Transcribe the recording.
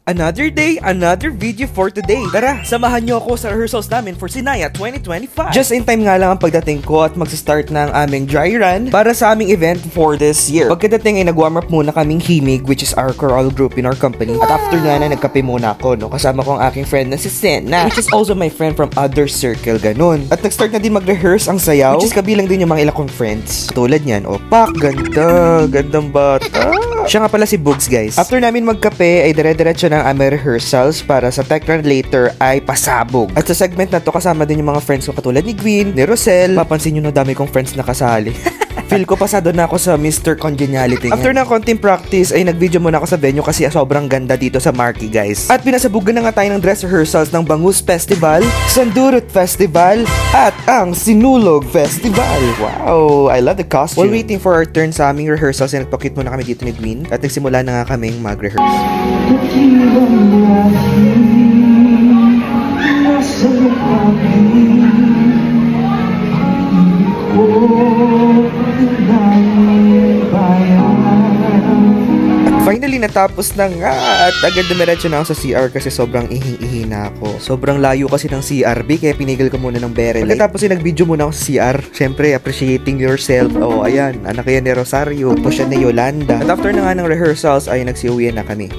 Another day, another video for today. Tara, samahan nyo ako sa rehearsals namin for Sinaya 2025. Just in time nga lang ang pagdating ko at magsa-start ng aming dry run para sa aming event for this year. Pagkadating ay nag-warm up muna kaming Himig, which is our choral group in our company. At after nga na nagkape muna ako, no? Kasama ko ang aking friend na si Senna, which is also my friend from other circle, ganun. At nag-start na din mag-rehearse ang sayaw, which is kabilang din yung mga ilang kong friends. Tulad niyan, Pak, ganda, gandang bata. Siya nga pala si Bugs, guys. After namin magkape ay dire-diretso ng aming rehearsals para sa tech run later ay pasabog. At sa segment na to kasama din yung mga friends ko katulad ni Gwyn, ni Rosel. Papansin nyo na dami kong friends na kasali. Feel ko pasado na ako sa Mr. Congeniality. After ng konting practice ay nag-video muna ako sa venue kasi sobrang ganda dito sa Marquee, guys. At pinasabugan na nga tayo ng dress rehearsals ng Bangus Festival, Sandurut Festival, at ang Sinulog Festival. Wow! I love the costume. While waiting for our turn sa aming rehearsals ay nagpakit muna kami dito ni Gwyn at nagsimula na nga kaming mag-rehearse. Finally, natapos na nga at agad dumiretso na ako sa CR kasi sobrang ihing-ihi na ako. Sobrang layo kasi ng CRB kaya pinigil ko muna ng Berelite. Pagkatapos nag-video muna ako sa CR. Siyempre, appreciating yourself. Oh, ayan, anak yan ni Rosario. Tapos siya ni Yolanda. At after na nga ng rehearsals ay nagsiuwian na kami.